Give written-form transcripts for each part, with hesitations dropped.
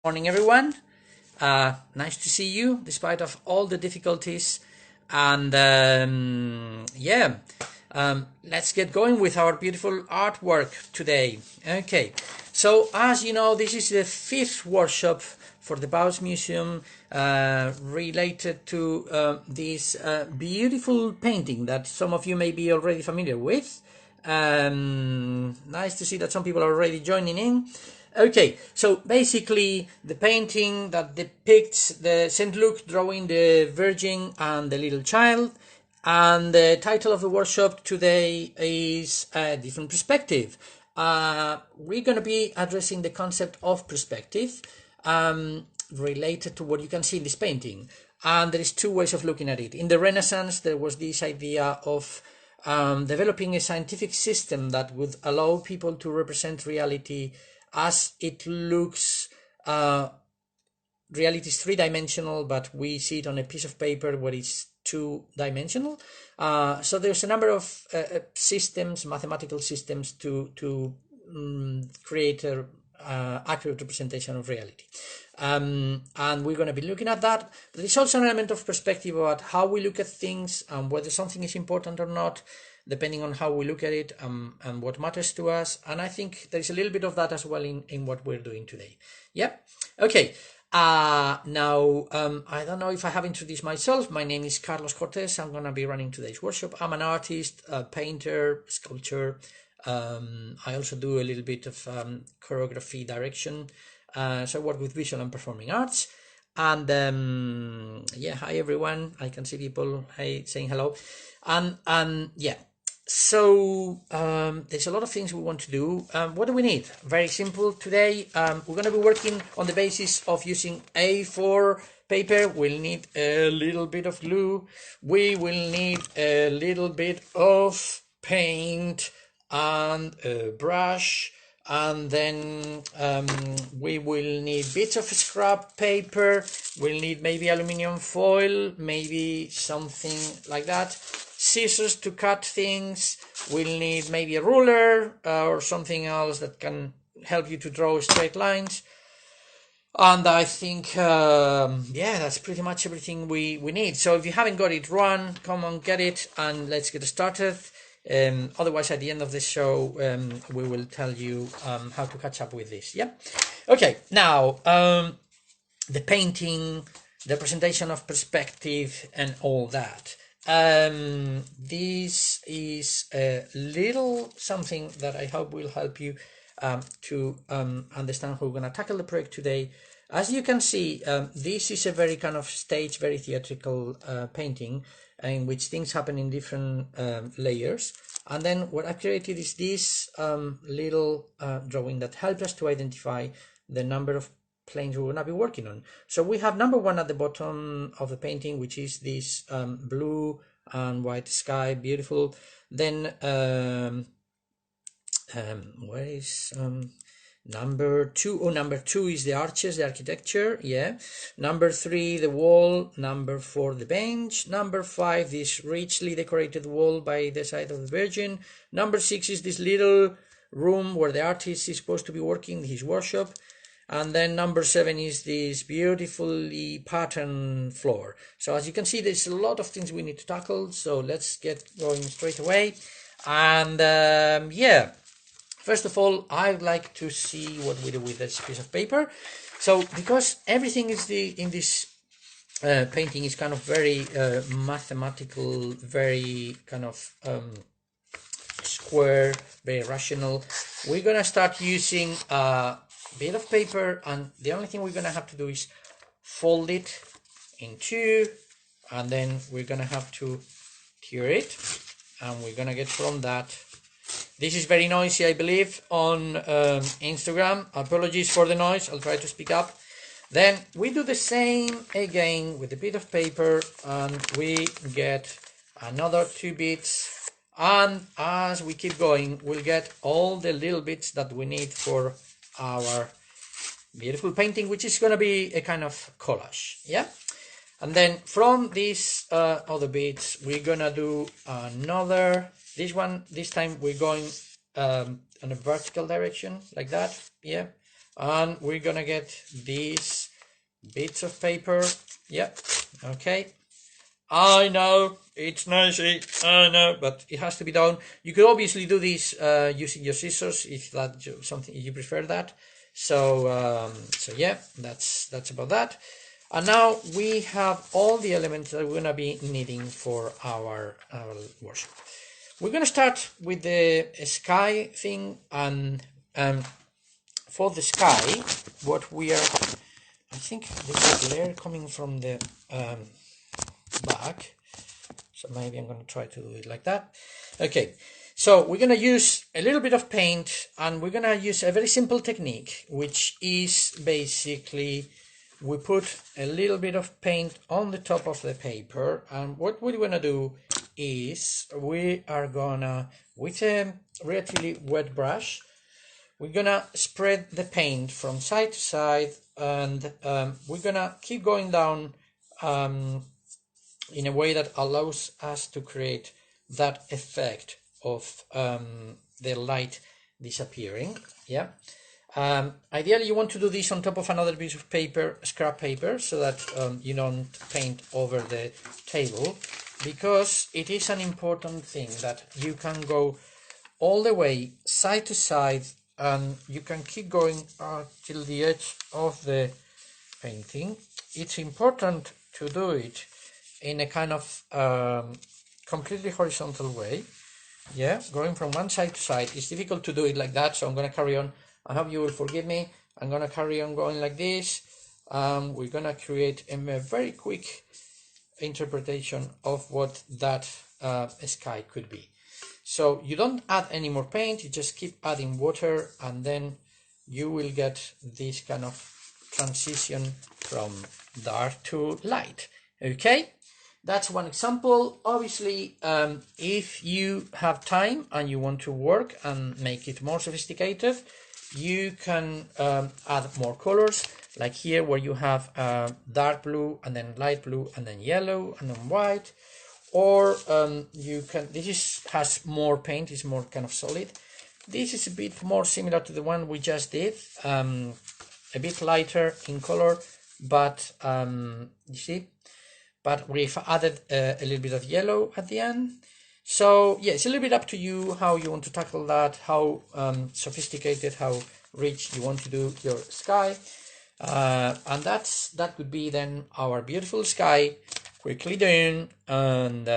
Morning, everyone. Nice to see you, despite of all the difficulties. And let's get going with our beautiful artwork today. Okay, so as you know, this is the fifth workshop for the Bauhaus Museum related to this beautiful painting that some of you may be already familiar with. Nice to see that some people are already joining in. Okay, so basically the painting that depicts the Saint Luke drawing the Virgin and the little child, and the title of the workshop today is A Different Perspective. We're going to be addressing the concept of perspective related to what you can see in this painting, and there is two ways of looking at it. In the Renaissance, there was this idea of developing a scientific system that would allow people to represent reality as it looks. Reality is three-dimensional, but we see it on a piece of paper where it's two-dimensional. So there's a number of systems, mathematical systems, to create a accurate representation of reality. And we're going to be looking at that. But there's also an element of perspective about how we look at things and whether something is important or not, depending on how we look at it and what matters to us. And I think there's a little bit of that as well in what we're doing today. Yep. Okay. Now, I don't know if I have introduced myself. My name is Carlos Cortes. I'm going to be running today's workshop. I'm an artist, a painter, sculptor. I also do a little bit of choreography direction. So I work with visual and performing arts. And hi everyone. I can see people saying hello. And yeah. So there's a lot of things we want to do. What do we need? Very simple. Today we're going to be working on the basis of using A4 paper. We'll need a little bit of glue. We will need a little bit of paint and a brush. And then we will need bits of scrap paper. We'll need maybe aluminium foil, maybe something like that. Scissors to cut things. We'll need maybe a ruler or something else that can help you to draw straight lines. And I think, that's pretty much everything we need. So if you haven't got it, come on, get it, and let's get started. Otherwise, at the end of the show, we will tell you how to catch up with this. Yeah. Okay. Now, the painting, the presentation of perspective, and all that. This is a little something that I hope will help you to understand how we're going to tackle the project today. As you can see, this is a very kind of stage, very theatrical painting in which things happen in different layers. And then what I've created is this little drawing that helps us to identify the number of planes we're going to be working on. So we have number one at the bottom of the painting, which is this blue and white sky, beautiful. Then where is number two? Oh, number two is the arches, the architecture. Yeah. Number three, the wall. Number four, the bench. Number five, this richly decorated wall by the side of the Virgin. Number six is this little room where the artist is supposed to be working, his workshop. And then number seven is this beautifully patterned floor. So as you can see, there's a lot of things we need to tackle. So let's get going straight away. And first of all, I'd like to see what we do with this piece of paper. So because everything is in this painting is kind of very mathematical, very kind of square, very rational, we're gonna start using bit of paper, and the only thing we're gonna have to do is fold it in two, and then we're gonna have to tear it, and we're gonna get from that. This is very noisy, I believe, on Instagram. Apologies for the noise. I'll try to speak up. Then we do the same again with a bit of paper, and we get another two bits, and as we keep going, we'll get all the little bits that we need for our beautiful painting, which is going to be a kind of collage. Yeah. And then from these other bits, we're gonna do another. This one, this time we're going in a vertical direction like that. Yeah. and we're gonna get these bits of paper. Yep, okay. I know it's noisy, I know, but it has to be done. You could obviously do this using your scissors if that's something you prefer that. So yeah, that's about that. And now we have all the elements that we're gonna be needing for our workshop. We're gonna start with the sky thing, and for the sky, what we are, I think there's a glare coming from the back, so maybe I'm going to try to do it like that. Okay, so we're going to use a little bit of paint, and we're going to use a very simple technique, which is basically we put a little bit of paint on the top of the paper, and what we're going to do is we are gonna, with a relatively wet brush, we're gonna spread the paint from side to side, and we're gonna keep going down in a way that allows us to create that effect of the light disappearing. Yeah. Ideally, you want to do this on top of another piece of paper, scrap paper, so that you don't paint over the table, because it is an important thing that you can go all the way side to side, and you can keep going till the edge of the painting. It's important to do it in a kind of completely horizontal way. Yeah, going from one side to side. It's difficult to do it like that, so I'm going to carry on. I hope you will forgive me. I'm going to carry on going like this. We're going to create a very quick interpretation of what that sky could be. So you don't add any more paint, you just keep adding water, and then you will get this kind of transition from dark to light. Okay, that's one example. Obviously, if you have time and you want to work and make it more sophisticated, you can add more colors, like here where you have dark blue and then light blue and then yellow and then white. Or you can, has more paint, is more kind of solid. This is a bit more similar to the one we just did, a bit lighter in color, but you see, but we've added a little bit of yellow at the end. So yeah, it's a little bit up to you how you want to tackle that, how sophisticated, how rich you want to do your sky, and that would be then our beautiful sky, quickly done. And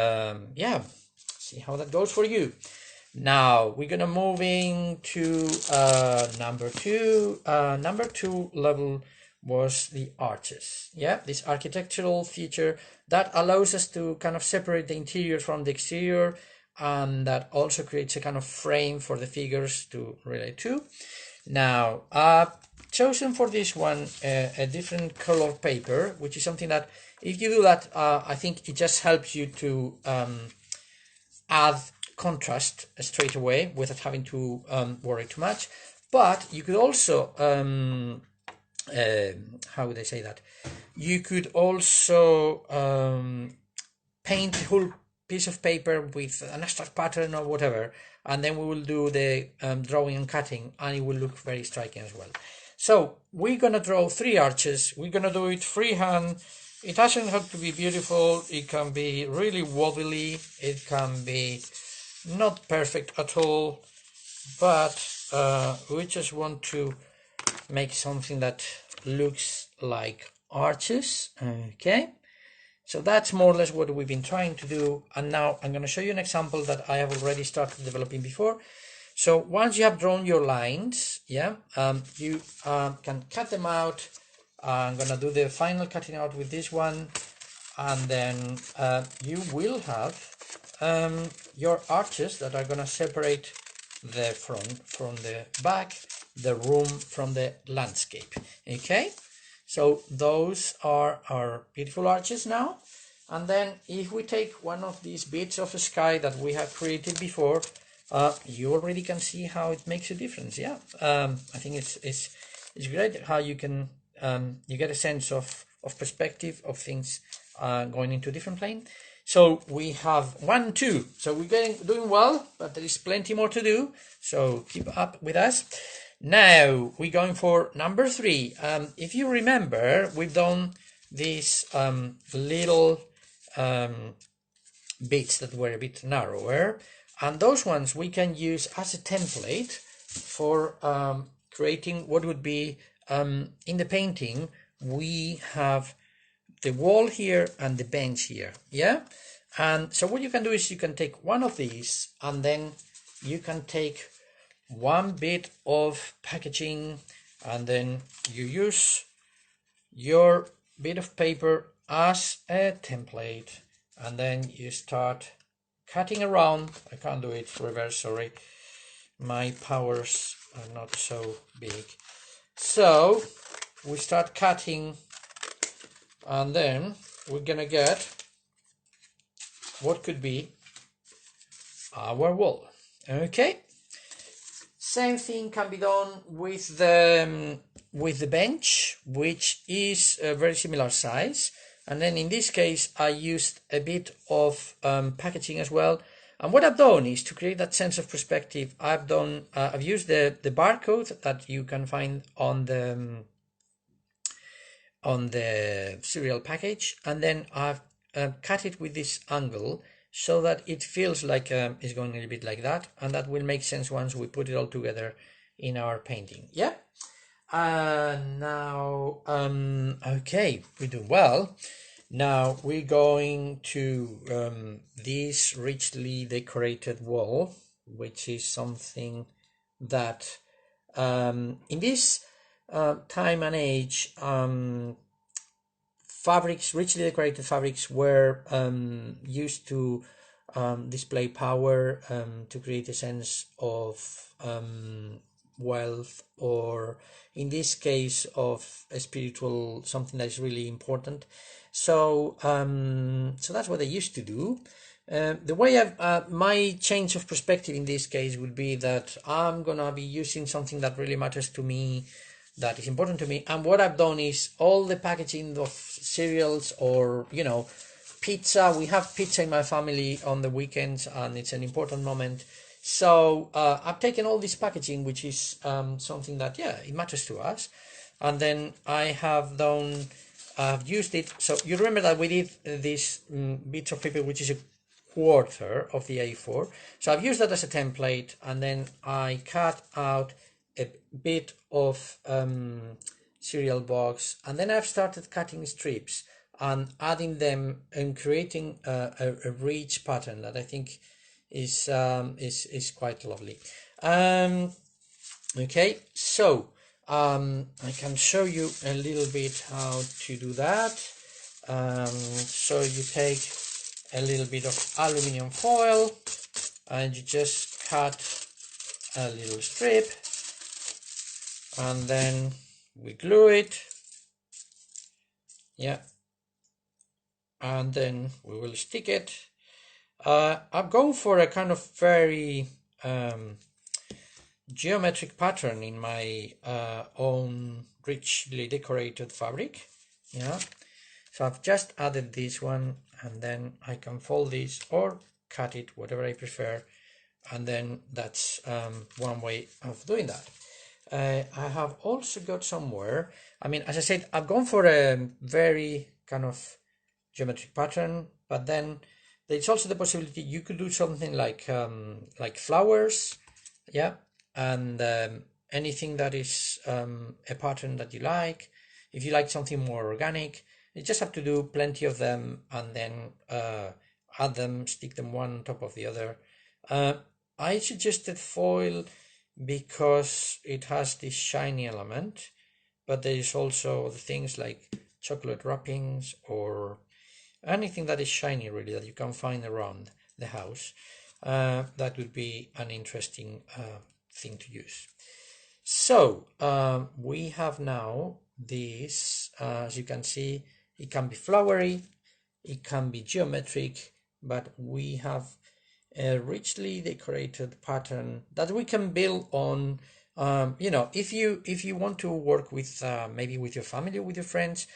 yeah, see how that goes for you. Now we're gonna move into number two. Number two level was the arches. Yeah, this architectural feature that allows us to kind of separate the interior from the exterior, and that also creates a kind of frame for the figures to relate to. Now I've chosen for this one a different color paper, which is something that if you do that, I think it just helps you to add contrast straight away without having to worry too much. But you could also how would I say that? You could also paint the whole piece of paper with an abstract pattern or whatever, and then we will do the drawing and cutting, and it will look very striking as well. So we're gonna draw 3 arches. We're gonna do it freehand. It doesn't have to be beautiful. It can be really wobbly. It can be not perfect at all, but we just want to make something that looks like arches. Okay, so that's more or less what we've been trying to do, and now I'm going to show you an example that I have already started developing before. So once you have drawn your lines, yeah, you can cut them out. I'm going to do the final cutting out with this one, and then you will have your arches that are going to separate the front from the back, the room from the landscape. Okay, so those are our beautiful arches now. And then if we take one of these bits of sky that we have created before, you already can see how it makes a difference. Yeah, I think it's great how you can you get a sense of perspective of things going into a different plane. So we have 1, 2. So we're doing well, but there is plenty more to do. So keep up with us. Now we're going for number 3. If you remember, we've done these little bits that were a bit narrower, and those ones we can use as a template for creating what would be in the painting. We have the wall here and the bench here, yeah? And so what you can do is you can take one of these, and then you can take one bit of packaging, and then you use your bit of paper as a template, and then you start cutting around. I can't do it reverse, sorry, my powers are not so big. So we start cutting, and then we're gonna get what could be our wall. Okay, same thing can be done with the bench, which is a very similar size. And then in this case, I used a bit of packaging as well. And what I've done is to create that sense of perspective. I've used the barcode that you can find on the cereal package, and then I've cut it with this angle so that it feels like it's going a little bit like that, and that will make sense once we put it all together in our painting. Yeah. Now okay, we do well. Now we're going to this richly decorated wall, which is something that in this time and age, fabrics, richly decorated fabrics, were used to display power, to create a sense of wealth, or in this case of a spiritual, something that is really important. So so that's what they used to do. The way my change of perspective in this case would be that I'm gonna be using something that really matters to me, that is important to me. And what I've done is all the packaging of cereals, or pizza. We have pizza in my family on the weekends, and it's an important moment. So I've taken all this packaging, which is something that, yeah, it matters to us, and then I've used it. So you remember that we did this bits of paper, which is a quarter of the A4. So I've used that as a template, and then I cut out a bit of cereal box, and then I've started cutting strips and adding them and creating a rich pattern that I think is quite lovely. Okay, so I can show you a little bit how to do that. So you take a little bit of aluminum foil, and you just cut a little strip, and then we glue it, yeah, and then we will stick it. I'm going for a kind of very geometric pattern in my own richly decorated fabric, yeah. So I've just added this one, and then I can fold this or cut it, whatever I prefer, and then that's one way of doing that. I have also got somewhere, I mean, as I said, I've gone for a very kind of geometric pattern, but then there's also the possibility you could do something like flowers, yeah, and anything that is a pattern that you like. If you like something more organic, you just have to do plenty of them, and then add them, stick them one on top of the other. I suggested foil because it has this shiny element, but there is also the things like chocolate wrappings or anything that is shiny, really, that you can find around the house. That would be an interesting thing to use. So we have now this, as you can see, it can be flowery, it can be geometric, but we have a richly decorated pattern that we can build on. If you want to work with maybe with your family or with your friends,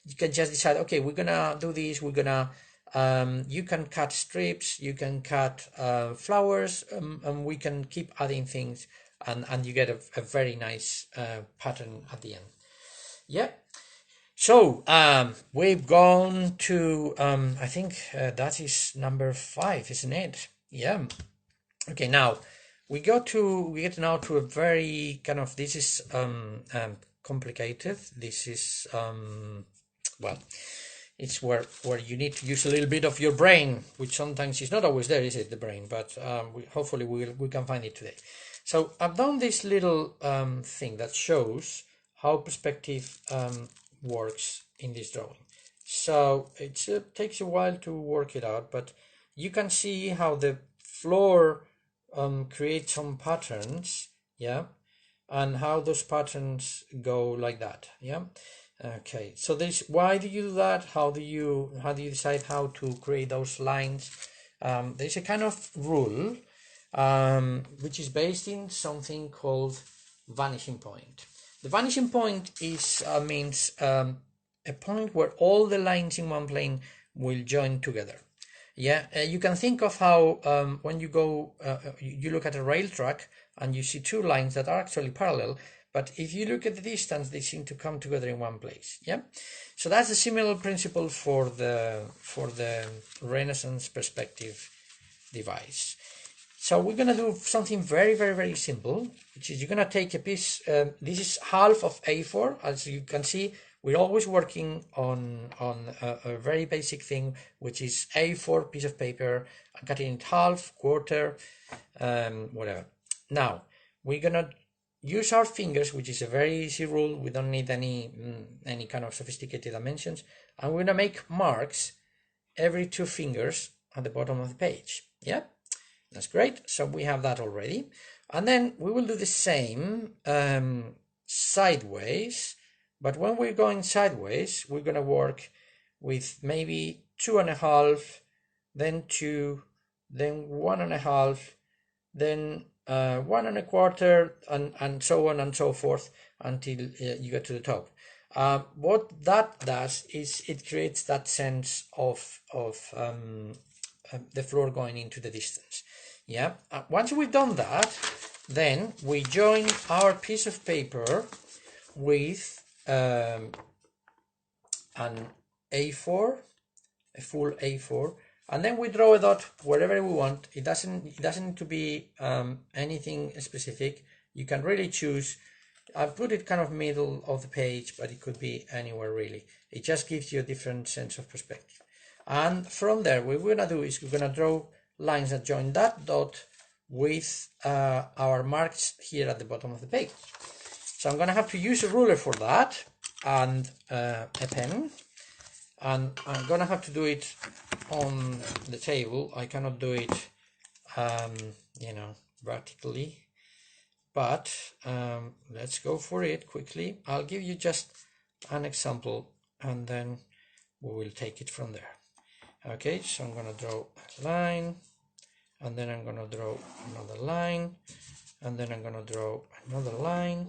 you can just decide, okay, we're gonna do this, we're gonna you can cut strips, you can cut flowers, and we can keep adding things and you get a very nice pattern at the end. Yeah. So we've gone to I think that is number 5, isn't it? Yeah. Okay, now we get now to a very kind of, this is complicated. This is well, it's where you need to use a little bit of your brain, which sometimes is not always there, is it, the brain? But hopefully we can find it today. So I've done this little thing that shows how perspective works in this drawing. So it takes a while to work it out, but you can see how the floor creates some patterns, yeah, and how those patterns go like that, yeah. Okay, so this, why do you do that? How do you decide how to create those lines? There's a kind of rule which is based in something called vanishing point. The vanishing point is means a point where all the lines in one plane will join together. Yeah, you can think of how when you go, you look at a rail track and you see two lines that are actually parallel, but if you look at the distance, they seem to come together in one place. Yeah, so that's a similar principle for the Renaissance perspective device. So we're gonna do something very simple, which is you're gonna take a piece. This is half of A4, as you can see. We're always working on a very basic thing, which is A4 piece of paper, and cutting it half, quarter, whatever. Now we're gonna use our fingers, which is a very easy rule. We don't need any kind of sophisticated dimensions, and we're gonna make marks every 2 fingers at the bottom of the page. Yeah, that's great. So we have that already, and then we will do the same sideways. But when we're going sideways, we're going to work with maybe 2.5, then 2, then 1.5, then 1.25, and so on and so forth until you get to the top. What that does is it creates that sense of the floor going into the distance. Yeah. Once we've done that, then we join our piece of paper with an A4, a full A4, and then we draw a dot wherever we want. It doesn't need to be anything specific. You can really choose. I've put it kind of middle of the page, but it could be anywhere really. It just gives you a different sense of perspective. And from there, what we're gonna do is we're gonna draw lines that join that dot with our marks here at the bottom of the page. So I'm going to have to use a ruler for that, and a pen, and I'm going to have to do it on the table. I cannot do it you know, vertically, but let's go for it quickly. I'll give you just an example and then we will take it from there. Okay, so I'm going to draw a line, and then I'm going to draw another line, and then I'm going to draw another line.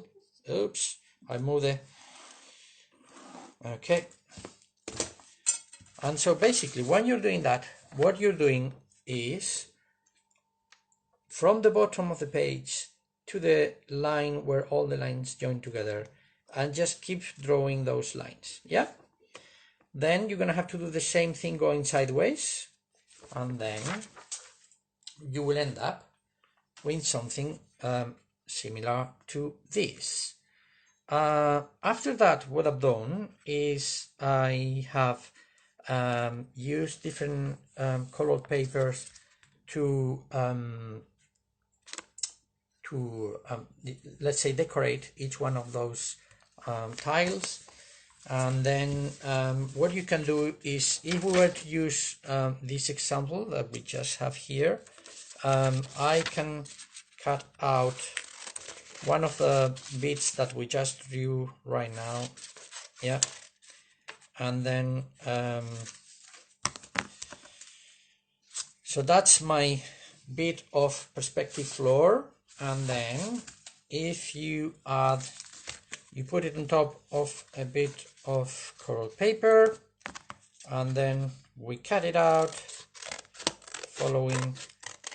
Oops, I moved it. Okay. And so basically when you're doing that, what you're doing is from the bottom of the page to the line where all the lines join together, and just keep drawing those lines. Yeah. Then you're going to have to do the same thing going sideways, and then you will end up with something similar to this. After that, what I've done is I have used different colored papers to let's say decorate each one of those tiles. And then what you can do is, if we were to use this example that we just have here, I can cut out one of the bits that we just drew right now. Yeah. And then so that's my bit of perspective floor. And then if you add, you put it on top of a bit of colored paper, and then we cut it out following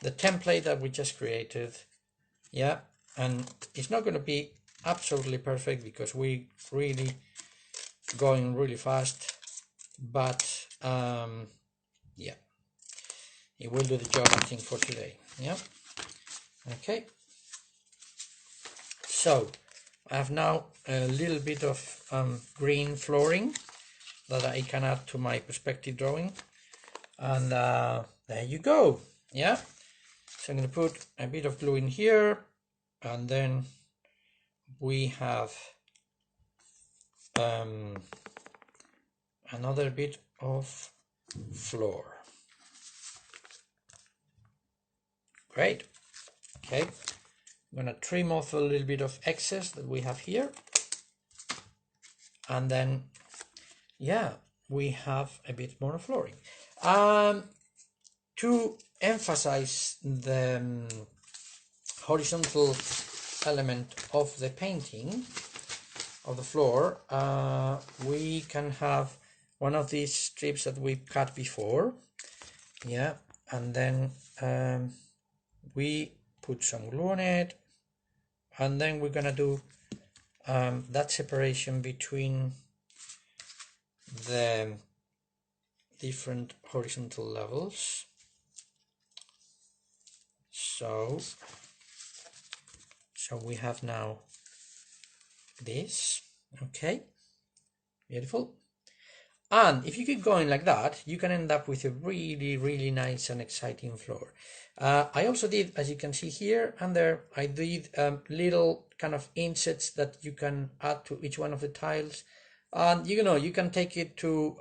the template that we just created. Yeah, and it's not going to be absolutely perfect because we really going really fast, but yeah, it will do the job, I think, for today. Yeah. Okay, so I have now a little bit of green flooring that I can add to my perspective drawing, and there you go. Yeah, so I'm going to put a bit of glue in here, and then we have another bit of floor. Great. Okay, I'm gonna trim off a little bit of excess that we have here, and then yeah, we have a bit more flooring. To emphasize the horizontal element of the painting of the floor, we can have one of these strips that we cut before, yeah, and then we put some glue on it, and then we're gonna do that separation between the different horizontal levels. So we have now this. Okay, beautiful. And if you keep going like that, you can end up with a really nice and exciting floor. I also did, as you can see here and there, I did little kind of insets that you can add to each one of the tiles. And you know, you can take it to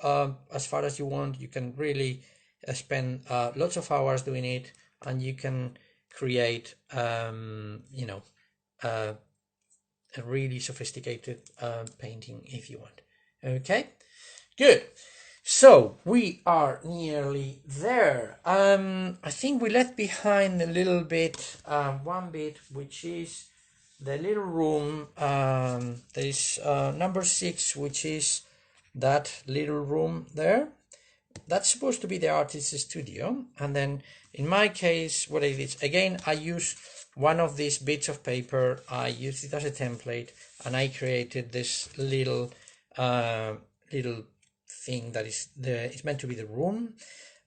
as far as you want. You can really spend lots of hours doing it, and you can create, you know, a really sophisticated painting if you want. Okay. Good. So we are nearly there. I think we left behind a little bit, one bit, which is the little room. There is number 6, which is that little room there. That's supposed to be the artist's studio. And then in my case, what I did, again, I use one of these bits of paper. I used it as a template, and I created this little thing that is it's meant to be the room.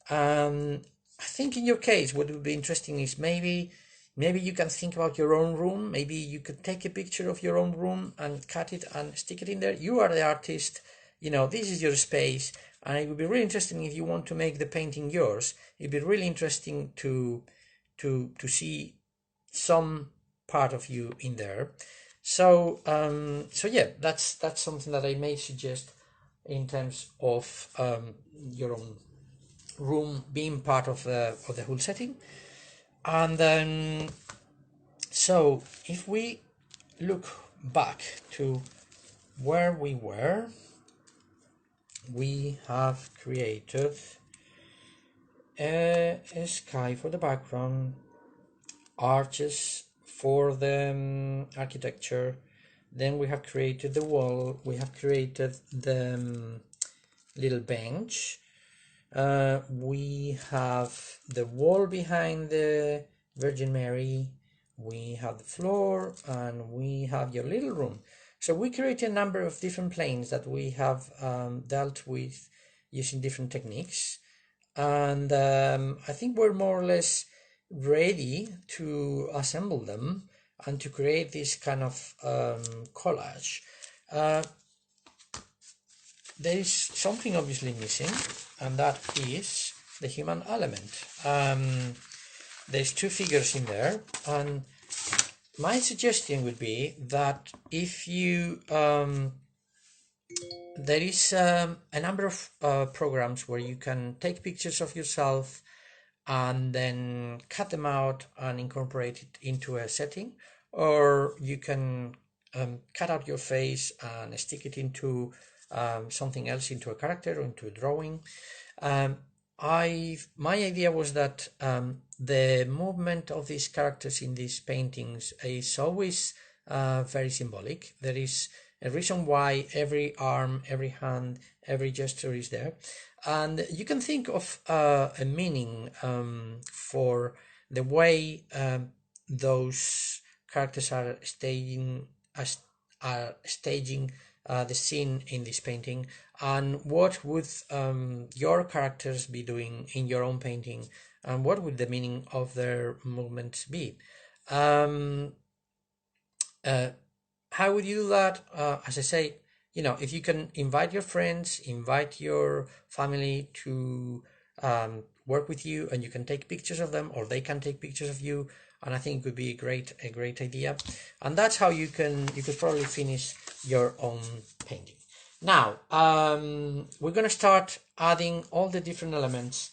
I think in your case, what would be interesting is maybe you can think about your own room. Maybe you could take a picture of your own room and cut it and stick it in there. You are the artist, you know, this is your space, and it would be really interesting if you want to make the painting yours. It'd be really interesting to see some part of you in there. So yeah, that's something that I may suggest in terms of your own room being part of the whole setting. And then, so if we look back to where we were, we have created a sky for the background, arches for the architecture. Then we have created the wall, we have created the little bench, we have the wall behind the Virgin Mary, we have the floor, and we have your little room. So we created a number of different planes that we have dealt with using different techniques, and I think we're more or less ready to assemble them and to create this kind of collage. There is something obviously missing, and that is the human element. There's 2 figures in there, and my suggestion would be that if you there is a number of programs where you can take pictures of yourself and then cut them out and incorporate it into a setting, or you can cut out your face and stick it into something else, into a character or into a drawing. My idea was that the movement of these characters in these paintings is always very symbolic. There is a reason why every arm, every hand, every gesture is there, and you can think of a meaning for the way those characters are staging the scene in this painting, and what would your characters be doing in your own painting, and what would the meaning of their movement be. How would you do that? As I say, if you can invite your friends, invite your family to work with you, and you can take pictures of them, or they can take pictures of you, and I think it would be a great idea. And that's how you could probably finish your own painting. Now, we're gonna start adding all the different elements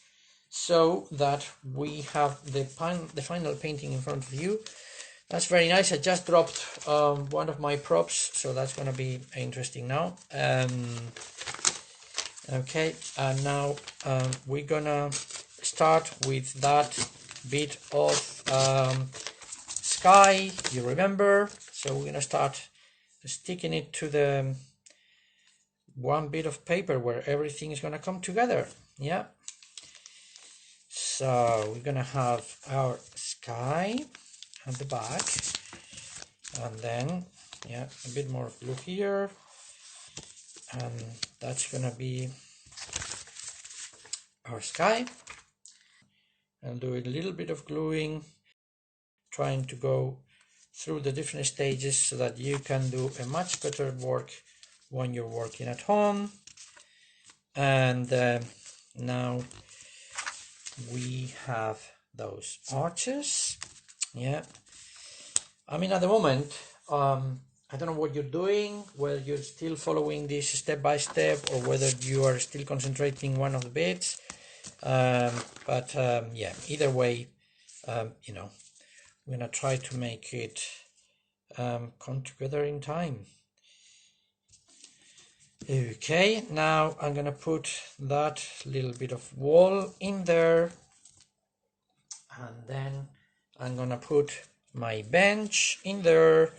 so that we have the final painting in front of you. That's very nice. I just dropped one of my props, so that's going to be interesting now. Okay, and now we're going to start with that bit of sky, you remember. So we're going to start sticking it to the one bit of paper where everything is going to come together. Yeah. So we're going to have our sky at the back, and then a bit more glue here, and that's gonna be our sky. And do a little bit of gluing, trying to go through the different stages so that you can do a much better work when you're working at home. And now we have those arches. Yeah, I mean, at the moment, I don't know what you're doing, whether you're still following this step by step or whether you are still concentrating one of the bits. But either way, we're gonna try to make it come together in time. Okay, now I'm gonna put that little bit of wall in there, and then I'm gonna put my bench in there.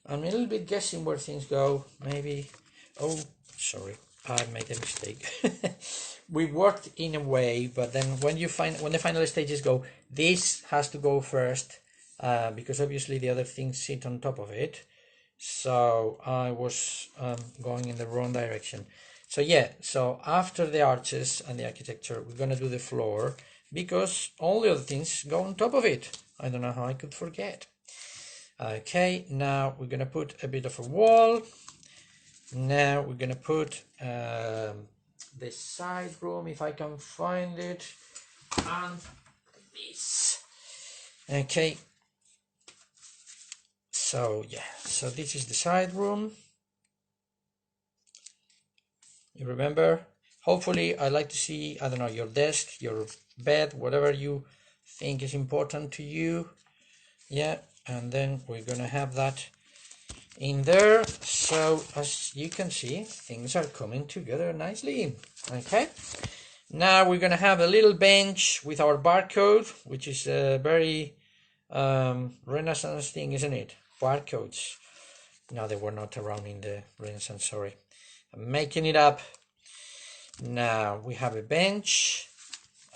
I'm a little bit guessing where things go. Maybe, oh, sorry, I made a mistake. We worked in a way, but then when the final stages go, this has to go first, because obviously the other things sit on top of it. So I was going in the wrong direction. So so after the arches and the architecture, we're gonna do the floor, because all the other things go on top of it. I don't know how I could forget. Okay, now we're gonna put a bit of a wall. Now we're gonna put the side room, if I can find it, and this. Okay, so so this is the side room. You remember? Hopefully, I'd like to see, I don't know, your desk, your bed, whatever you think is important to you. Yeah, and then we're gonna have that in there. So as you can see, things are coming together nicely. Okay, now we're gonna have a little bench with our barcode, which is a very Renaissance thing, isn't it? Barcodes. No, they were not around in the Renaissance, sorry. I'm making it up. Now we have a bench,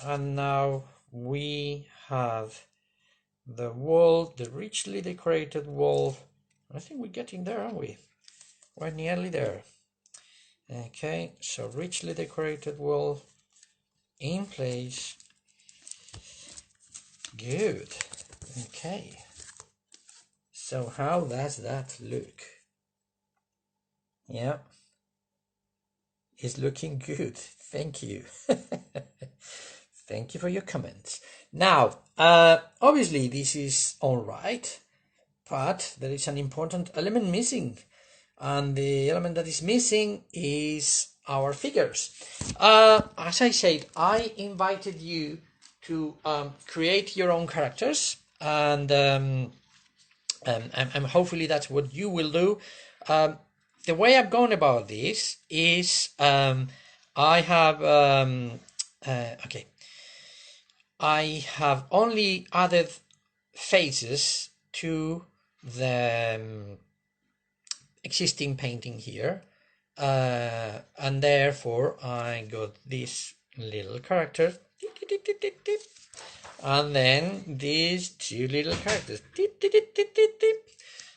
and now we have the wall, the richly decorated wall. I think we're getting there, aren't we? We're nearly there. Okay, so richly decorated wall in place. Good. Okay. So how does that look? Yeah. It's looking good. Thank you. Thank you for your comments. Now, obviously this is all right, but there is an important element missing, and the element that is missing is our figures. As I said, I invited you to create your own characters, and hopefully that's what you will do. The way I've gone about this is I have I have only added faces to the existing painting here, and therefore I got this little character And then these two little characters.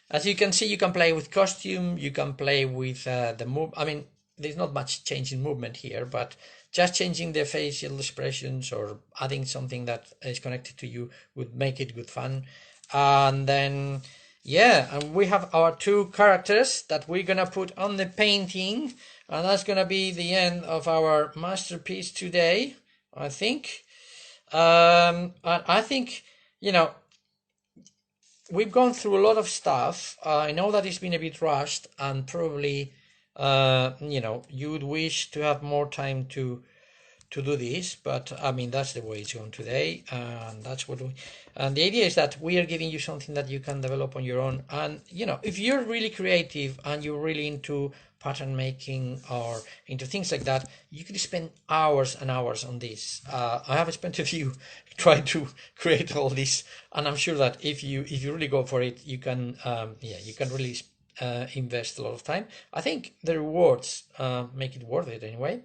As you can see, you can play with costume, you can play with the move. I mean, there's not much change in movement here, but just changing the facial expressions or adding something that is connected to you would make it good fun. And then, yeah, and we have our two characters that we're gonna put on the painting, and that's gonna be the end of our masterpiece today, I think. I think, you know, we've gone through a lot of stuff. I know that it's been a bit rushed, and probably, you know, you would wish to have more time to do this, but I mean that's the way it's going today, and that's what we. And the idea is that we are giving you something that you can develop on your own. And you know, if you're really creative and you're really into pattern making or into things like that, you could spend hours and hours on this. I have spent a few trying to create all this, and I'm sure that if you really go for it, you can you can really invest a lot of time. I think the rewards make it worth it anyway.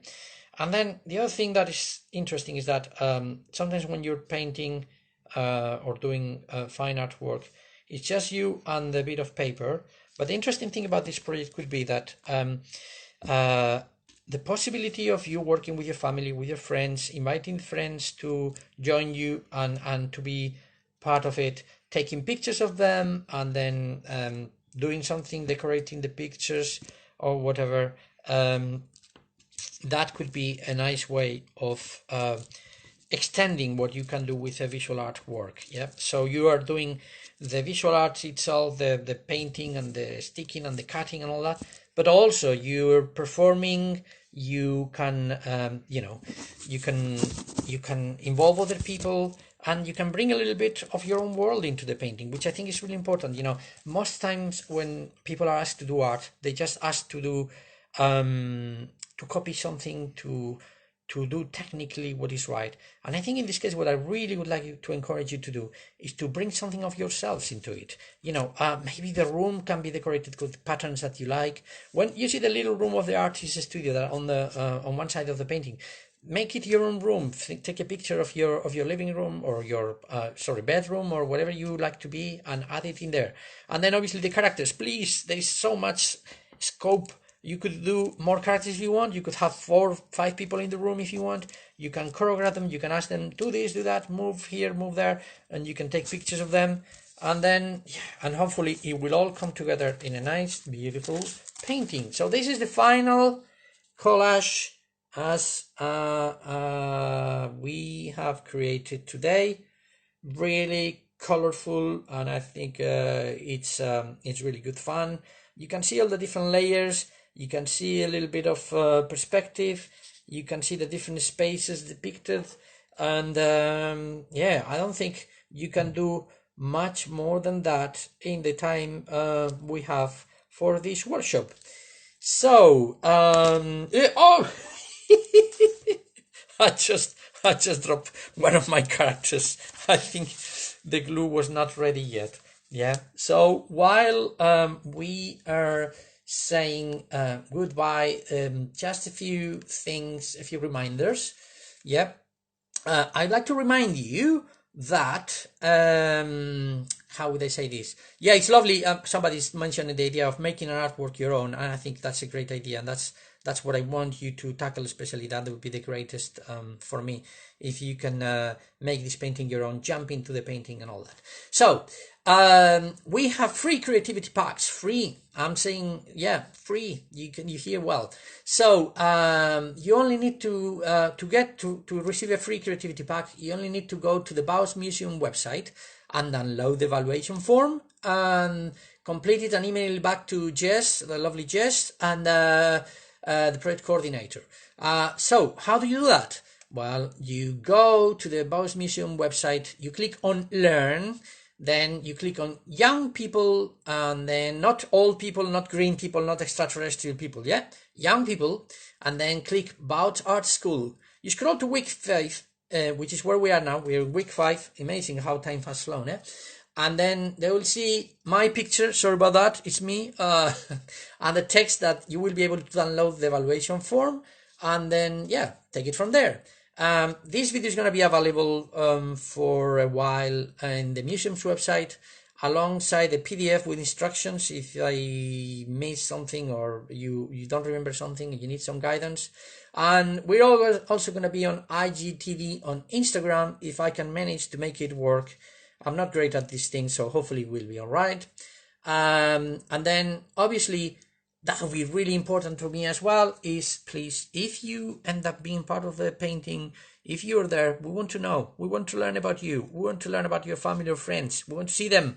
And then the other thing that is interesting is that sometimes when you're painting or doing fine art work, it's just you and a bit of paper. But the interesting thing about this project could be that the possibility of you working with your family, with your friends, inviting friends to join you and to be part of it, taking pictures of them, and then doing something, decorating the pictures or whatever. That could be a nice way of extending what you can do with a visual art work. Yeah, so you are doing the visual art itself, the painting and the sticking and the cutting and all that, but also you're performing. You can you know, you can involve other people, and you can bring a little bit of your own world into the painting, which I think is really important. You know, most times when people are asked to do art, they just ask to do to copy something, to do technically what is right. And I think in this case, what I really would like to encourage you to do is to bring something of yourselves into it. You know, maybe the room can be decorated with patterns that you like. When you see the little room of the artist's studio that on the on one side of the painting, make it your own room. Take a picture of your living room or your bedroom or whatever you like to be, and add it in there. And then obviously the characters, please, there is so much scope. You could do more characters if you want. You could have 4 or 5 people in the room if you want. You can choreograph them. You can ask them, do this, do that, move here, move there, and you can take pictures of them. And then, and hopefully it will all come together in a nice, beautiful painting. So this is the final collage as we have created today. Really colorful, and I think it's really good fun. You can see all the different layers. You can see a little bit of perspective. You can see the different spaces depicted. And yeah, I don't think you can do much more than that in the time we have for this workshop. So, oh, I just dropped one of my characters. I think the glue was not ready yet. Yeah. So while we are saying goodbye, just a few things, a few reminders. Yep. I'd like to remind you that how would I say this? Yeah, it's lovely. Somebody's mentioned the idea of making an artwork your own, and I think that's a great idea, and that's what I want you to tackle. Especially that would be the greatest for me, if you can make this painting your own, jump into the painting and all that. So we have free creativity packs. Free. I'm saying, yeah, free. You hear well. So you only need to receive a free creativity pack. You only need to go to the Bauhaus Museum website and download the evaluation form and complete it and email it back to Jess, the lovely Jess, and the project coordinator. So how do you do that? Well, you go to the Bauhaus Museum website, you click on Learn, then you click on Young People, and then not old people, not green people, not extraterrestrial people, yeah? Young People, and then click Bauhaus Art School. You scroll to week 5, which is where we are now. We're week 5. Amazing how time has flown, eh? And then they will see my picture, sorry about that, it's me, and the text that you will be able to download the evaluation form, and then, yeah, take it from there. This video is going to be available for a while in the museum's website, alongside the PDF with instructions if I miss something or you don't remember something, you need some guidance. And we're also going to be on IGTV on Instagram if I can manage to make it work. I'm not great at this thing, so hopefully we'll be all right. And then obviously that will be really important for me as well is, please, if you end up being part of the painting, if you're there, we want to know, we want to learn about you, we want to learn about your family or friends, we want to see them.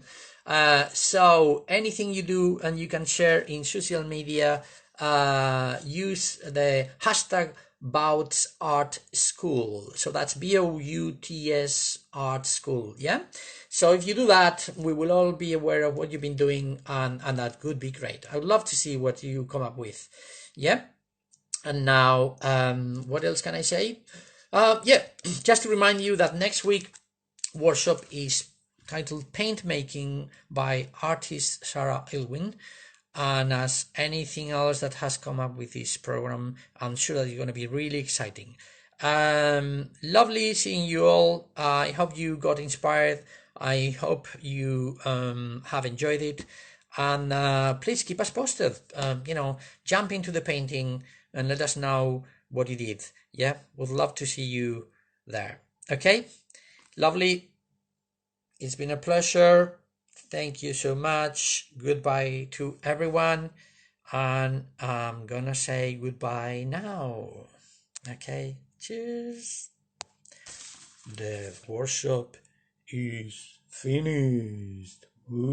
So anything you do and you can share in social media, use the hashtag Bouts Art School. So that's BOUTS Art School. Yeah. So if you do that, we will all be aware of what you've been doing, and that could be great. I would love to see what you come up with. Yeah. And now, what else can I say? Yeah, just to remind you that next week workshop is titled Paint Making by artist Sarah Ilwin. And as anything else that has come up with this program, I'm sure that it's going to be really exciting. Lovely seeing you all. I hope you got inspired. I hope you have enjoyed it. And please keep us posted. Jump into the painting and let us know what you did. Yeah, would love to see you there. Okay, lovely. It's been a pleasure. Thank you so much. Goodbye to everyone. And I'm gonna say goodbye now. Okay, cheers. The workshop is finished. Woo.